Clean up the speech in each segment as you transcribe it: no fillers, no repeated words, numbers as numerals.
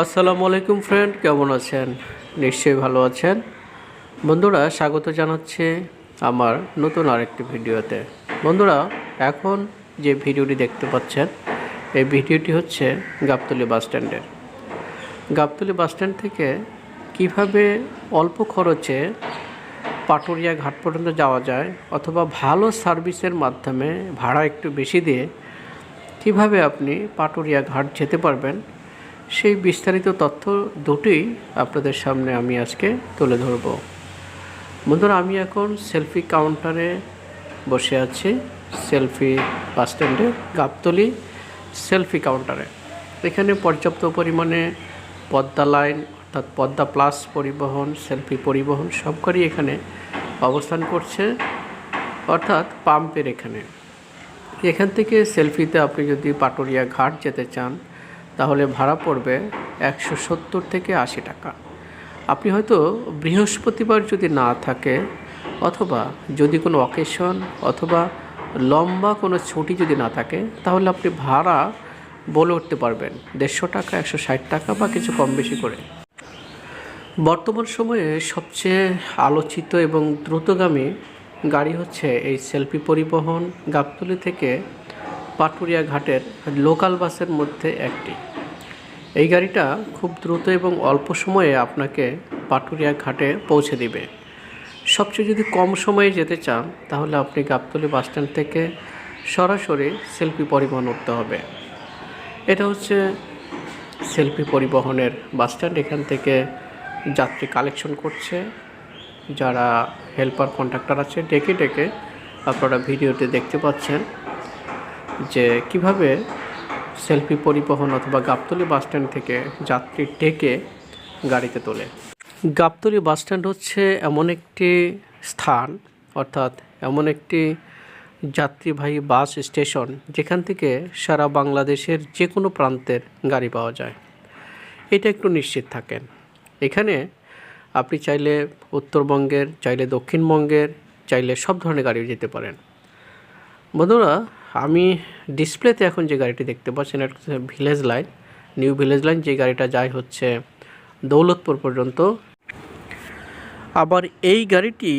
আসসালামু আলাইকুম ফ্রেন্ড, কেমন আছেন? নিশ্চয়ই ভালো আছেন। বন্ধুরা, স্বাগত জানাচ্ছি আমার নতুন আরেকটি ভিডিওতে। বন্ধুরা, এখন যে ভিডিওটি দেখতে পাচ্ছেন, এই ভিডিওটি হচ্ছে গাবতলী বাস স্ট্যান্ডের। গাবতলী বাস স্ট্যান্ড থেকে কিভাবে অল্প খরচে পাটুরিয়া ঘাট পর্যন্ত যাওয়া যায়, অথবা ভালো সার্ভিসের মাধ্যমে ভাড়া একটু বেশি দিয়ে কিভাবে আপনি পাটুরিয়া ঘাট যেতে পারবেন, সেই বিস্তারিত তথ্য দুটোই আপনাদের সামনে আমি আজকে তুলে ধরব। বন্ধুরা, আমি এখন সেলফি কাউন্টারে বসে আছি, সেলফি বাস স্ট্যান্ডে গাবতলী সেলফি কাউন্টারে। এখানে পর্যাপ্ত পরিমাণে পদ্মা লাইন অর্থাৎ পদ্মা প্লাস পরিবহন, সেলফি পরিবহন সবকটি এখানে অবস্থান করছে, অর্থাৎ পাম্পের এখান থেকে সেলফিতে আপনি যদি পাটুরিয়া ঘাট যেতে চান তাহলে ভাড়া পড়বে 170 থেকে 80 টাকা। আপনি হয়তো বৃহস্পতিবার যদি না থাকে, অথবা যদি কোনো অকেশন অথবা লম্বা কোনো ছুটি যদি না থাকে, তাহলে আপনি ভাড়া বলে উঠতে পারবেন 150 টাকা, 160 টাকা বা কিছু কম বেশি করে। বর্তমান সময়ে সবচেয়ে আলোচিত এবং দ্রুতগামী গাড়ি হচ্ছে এই সেলফি পরিবহন গাবতলী থেকে পাটুরিয়া ঘাটের লোকাল বাসের মধ্যে একটি। এই গাড়িটা খুব দ্রুত এবং অল্প সময়ে আপনাকে পাটুরিয়া ঘাটে পৌঁছে দিবে। সবচেয়ে যদি কম সময়ে যেতে চান তাহলে আপনি গাবতলী বাস স্ট্যান্ড থেকে সরাসরি সেলফি পরিবহন উঠতে হবে। এটা হচ্ছে সেলফি পরিবহনের বাস স্ট্যান্ড। এখান থেকে যাত্রী কালেকশন করছে, যারা হেল্পার কন্ডাক্টর আছে ডেকে ডেকে আপনারা ভিডিওতে দেখতে পাচ্ছেন যে কিভাবে সেলফি পরিবহন অথবা গাবতলী বাস স্ট্যান্ড থেকে যাত্রী ডেকে গাড়িতে তোলে। গাবতলী বাস স্ট্যান্ড হচ্ছে এমন একটি স্থান, অর্থাৎ এমন একটি যাত্রীবাহী বাস স্টেশন যেখান থেকে সারা বাংলাদেশের যে কোনো প্রান্তের গাড়ি পাওয়া যায়। এটা একটু নিশ্চিত থাকেন, এখানে আপনি চাইলে উত্তরবঙ্গের, চাইলে দক্ষিণবঙ্গের, চাইলে সব ধরনের গাড়ি যেতে পারেন। বন্ধুরা, আমি ডিসপ্লেতে এখন যে গাড়িটি দেখতে পাচ্ছেন এটা হচ্ছে village line, new village line, যে গাড়িটা যায় হচ্ছে দৌলতপুর পর্যন্ত। আবার এই গাড়িটি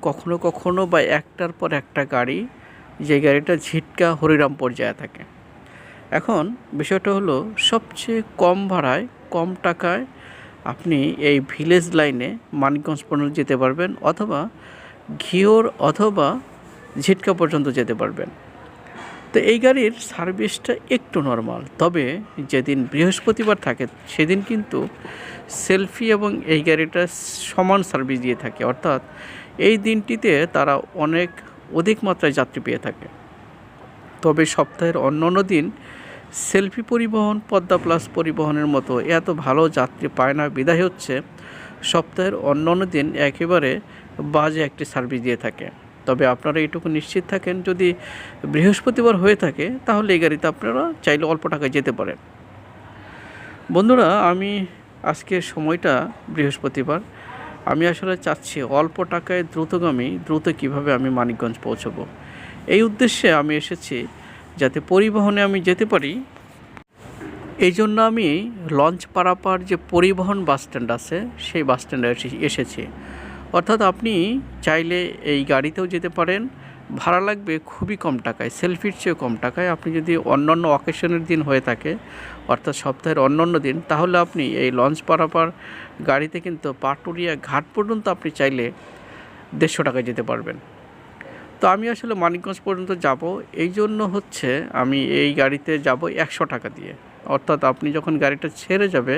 কখনো কখনো বা একটার পর একটা গাড়ি, যে গাড়িটা ঝিটকা হরিরামপুর যায় থাকে। এখন বিষয়টা হলো, সবচেয়ে কম ভাড়ায় কম টাকায় আপনি এই ভিলেজ লাইনে মানিকগঞ্জ পর্যন্ত যেতে পারবেন, অথবা ঘিওর অথবা ঝিটকা পর্যন্ত যেতে পারবেন। তো এই গাড়ির সার্ভিসটা একটু নর্মাল, তবে যেদিন বৃহস্পতিবার থাকে সেদিন কিন্তু সেলফি এবং এই গাড়িটা সমান সার্ভিস দিয়ে থাকে, অর্থাৎ এই দিনটিতে তারা অনেক অধিক মাত্রায় যাত্রী পেয়ে থাকে। তবে সপ্তাহের অন্যান্য দিন সেলফি পরিবহন পদ্মা প্লাস পরিবহনের মতো এত ভালো যাত্রী পায় না, বিদায় হচ্ছে সপ্তাহের অন্যান্য দিন একেবারে বাজে একটি সার্ভিস দিয়ে থাকে। তবে আপনারা এইটুকু নিশ্চিত থাকেন, যদি বৃহস্পতিবার হয়ে থাকে তাহলে এই গাড়িতে আপনারা চাইলে অল্প টাকায় যেতে পারেন। বন্ধুরা, আমি আজকে সময়টা বৃহস্পতিবার, আমি আসলে চাচ্ছি অল্প টাকায় দ্রুত কিভাবে আমি মানিকগঞ্জ পৌঁছবো। এই উদ্দেশ্যে আমি এসেছি যাতে পরিবহনে আমি যেতে পারি। এই জন্য আমি লঞ্চ পারাপার যে পরিবহন বাস স্ট্যান্ড আছে সেই বাস স্ট্যান্ডে এসেছি। অর্থাৎ আপনি চাইলে এই গাড়িতেও যেতে পারেন, ভাড়া লাগবে খুবই কম টাকায়, সেলফির চেয়েও কম টাকায়। আপনি যদি অন্যান্য অকেশনের দিন হয়ে থাকে, অর্থাৎ সপ্তাহের অন্যান্য দিন, তাহলে আপনি এই লঞ্চ পারাপার গাড়িতে কিন্তু পাটুরিয়া ঘাট পর্যন্ত আপনি চাইলে 150 টাকায় যেতে পারবেন। তো আমি আসলে মানিকগঞ্জ পর্যন্ত যাব, এই জন্য হচ্ছে আমি এই গাড়িতে যাব 100 টাকা দিয়ে। অর্থাৎ আপনি যখন গাড়িটা ছেড়ে যাবে,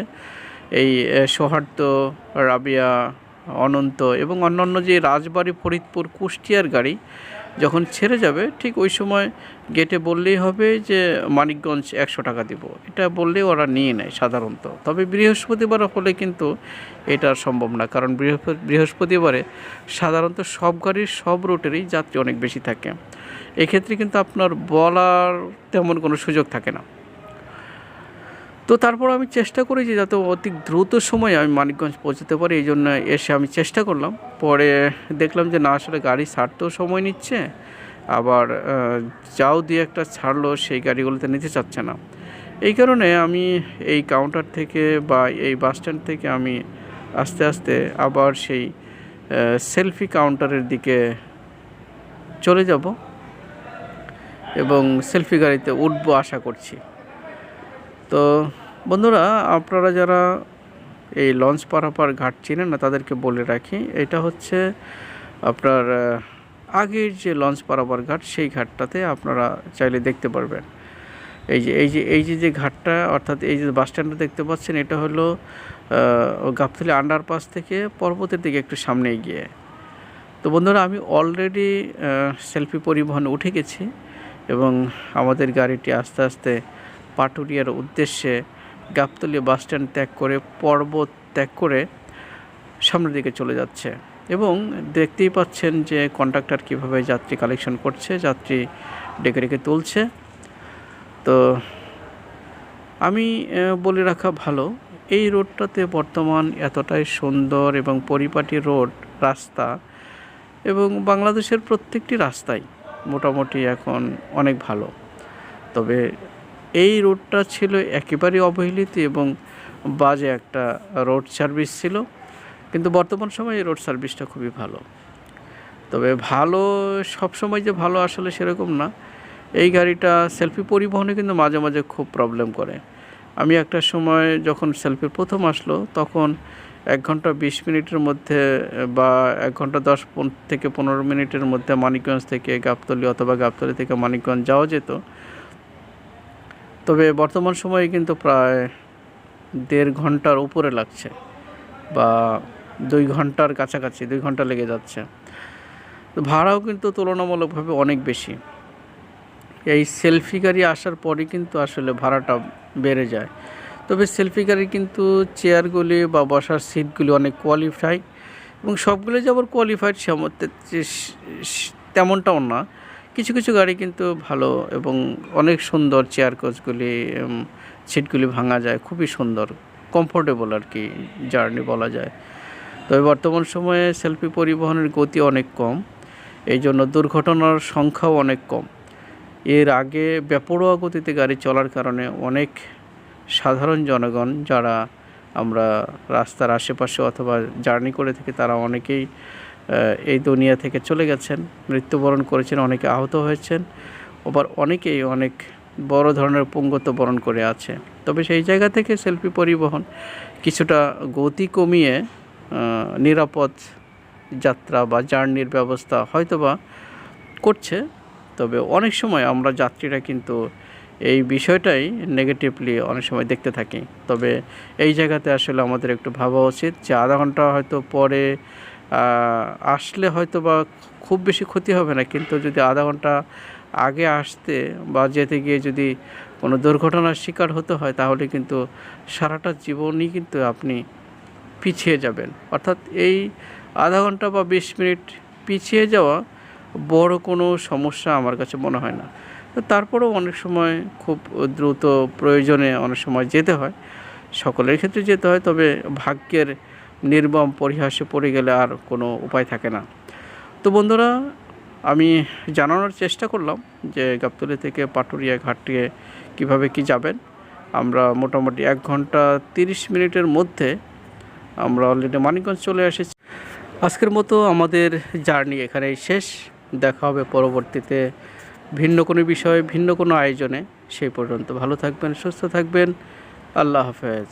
এই সৌহার্দ্য, রাবিয়া, অনন্ত এবং অন্যান্য যে রাজবাড়ী, ফরিদপুর, কুষ্টিয়ার গাড়ি যখন ছেড়ে যাবে, ঠিক ওই সময় গেটে বললেই হবে যে মানিকগঞ্জ 100 টাকা দিব। এটা বললে ওরা নিয়ে নেয় সাধারণত। তবে বৃহস্পতিবার হলে কিন্তু এটা সম্ভব না, কারণ বৃহস্পতিবারে সাধারণত সব গাড়ির সব রুটেরই যাত্রী অনেক বেশি থাকে। এক্ষেত্রে কিন্তু আপনার বলার তেমন কোনো সুযোগ থাকে না। তো তারপর আমি চেষ্টা করি যে যাতে অতি দ্রুত সময়ে আমি মানিকগঞ্জ পৌঁছাতে পারি, এই জন্য এসে আমি চেষ্টা করলাম। পরে দেখলাম যে না, আসলে গাড়ি ছাড়তেও সময় নিচ্ছে, আবার যাও দিয়ে একটা ছাড়লো সেই গাড়িগুলোতে নিতে চাচ্ছে না। এই কারণে আমি এই কাউন্টার থেকে বা এই বাস স্ট্যান্ড থেকে আমি আস্তে আস্তে আবার সেই সেলফি কাউন্টারের দিকে চলে যাব এবং সেলফি গাড়িতে উঠবো আশা করছি। তো বন্ধুরা, আপনারা যারা এই লঞ্চ পারাপার ঘাট চিনেন না তাদেরকে বলে রাখি, এটা হচ্ছে আপনার আগের যে লঞ্চ পারাপার ঘাট, সেই ঘাটটাতে আপনারা চাইলে দেখতে পারবেন। এই যে ঘাটটা, অর্থাৎ এই যে বাস স্ট্যান্ডটা দেখতে পাচ্ছেন, এটা হলো গাবতলী আন্ডারপাস থেকে পর্বতের দিকে একটু সামনে গিয়ে। তো বন্ধুরা, আমি অলরেডি সেলফি পরিবহনে উঠে গেছি এবং আমাদের গাড়িটি আস্তে আস্তে পাটুরিয়ার উদ্দেশ্যে গাবতলী বাস স্ট্যান্ড ত্যাগ করে, পর্বত ত্যাগ করে সামনের দিকে চলে যাচ্ছে। এবং দেখতেই পাচ্ছেন যে কন্ডাক্টর কীভাবে যাত্রী কালেকশন করছে, যাত্রী ডেকে ডেকে তুলছে। তো আমি বলে রাখা ভালো, এই রোডটাতে বর্তমান এতটাই সুন্দর এবং পরিপাটি রোড রাস্তা, এবং বাংলাদেশের প্রত্যেকটি রাস্তাই মোটামুটি এখন অনেক ভালো। তবে এই রোডটা ছিল একেবারেই অবহেলিত এবং বাজে একটা রোড সার্ভিস ছিল, কিন্তু বর্তমান সময়ে এই রোড সার্ভিসটা খুবই ভালো। তবে ভালো সবসময় যে ভালো আসলে সেরকম না। এই গাড়িটা সেলফি পরিবহনে কিন্তু মাঝে মাঝে খুব প্রবলেম করে। আমি একটা সময় যখন সেলফি প্রথম আসলো, তখন 1 ঘন্টা 20 মিনিটের মধ্যে বা 1 ঘন্টা 10 থেকে 15 মিনিটের মধ্যে মানিকগঞ্জ থেকে গাবতলী অথবা গাবতলী থেকে মানিকগঞ্জ যাওয়া যেত। তবে বর্তমান সময়ে কিন্তু প্রায় 1.5 ঘন্টার উপরে লাগছে, বা 2 ঘন্টার কাছাকাছি, 2 ঘন্টা লেগে যাচ্ছে। তো ভাড়াও কিন্তু তুলনামূলকভাবে অনেক বেশি। এই সেলফি গাড়ি আসার পরে কিন্তু আসলে ভাড়াটা বেড়ে যায়। তবে সেলফি গাড়ি কিন্তু চেয়ারগুলি বা বসার সিটগুলি অনেক কোয়ালিফাইড, এবং সবগুলো যে আবার কোয়ালিফাইড তেমনটাও না। কিছু কিছু গাড়ি কিন্তু ভালো এবং অনেক সুন্দর, চেয়ার কোচগুলি, সিটগুলি ভাঙা যায়, খুবই সুন্দর, কমফোর্টেবল আর কি জার্নি বলা যায়। তবে বর্তমান সময়ে সেলফি পরিবহনের গতি অনেক কম, এই জন্য দুর্ঘটনার সংখ্যাও অনেক কম। এর আগে বেপরোয়া গতিতে গাড়ি চলার কারণে অনেক সাধারণ জনগণ যারা আমরা রাস্তার আশেপাশে অথবা জার্নি করে থাকি, তারা অনেকেই এই দুনিয়া থেকে চলে গেছেন, মৃত্যুবরণ করেছেন, অনেকে আহত হয়েছেন, আবার অনেকেই অনেক বড় ধরনের পুঙ্গত্ব বরণ করে আছে। তবে সেই জায়গা থেকে সেলফি পরিবহন কিছুটা গতি কমিয়ে নিরাপদ যাত্রা বা জার্নির ব্যবস্থা হয়তোবা করছে। তবে অনেক সময় আমরা যাত্রীরা কিন্তু এই বিষয়টাই নেগেটিভলি অনেক সময় দেখতে থাকি। তবে এই জায়গাতে আসলে আমাদের একটু ভাবা উচিত যে আধা ঘন্টা হয়তো পরে আসলে হয়তো বা খুব বেশি ক্ষতি হবে না, কিন্তু যদি আধা ঘন্টা আগে আসতে বা যেতে গিয়ে যদি কোনো দুর্ঘটনার শিকার হতে হয়, তাহলে কিন্তু সারাটা জীবনই কিন্তু আপনি পিছিয়ে যাবেন। অর্থাৎ এই আধা ঘন্টা বা 20 মিনিট পিছিয়ে যাওয়া বড় কোনো সমস্যা আমার কাছে মনে হয় না। তো তারপরেও অনেক সময় খুব দ্রুত প্রয়োজনে অনেক সময় যেতে হয়, সকলের ক্ষেত্রে যেতে হয়। তবে ভাগ্যের নির্মম পরিহাসে পড়ে গেলে আর কোনো উপায় থাকে না। তো বন্ধুরা, আমি জানানোর চেষ্টা করলাম যে গাবতলী থেকে পাটুরিয়া ঘাটে কীভাবে কি যাবেন। আমরা মোটামুটি 1 ঘন্টা 30 মিনিটের মধ্যে আমরা অলরেডি মানিকগঞ্জ চলে এসেছি। আজকের মতো আমাদের জার্নি এখানেই শেষ। দেখা হবে পরবর্তীতে ভিন্ন কোনো বিষয়ে, ভিন্ন কোনো আয়োজনে। সেই পর্যন্ত ভালো থাকবেন, সুস্থ থাকবেন। আল্লাহ হাফেজ।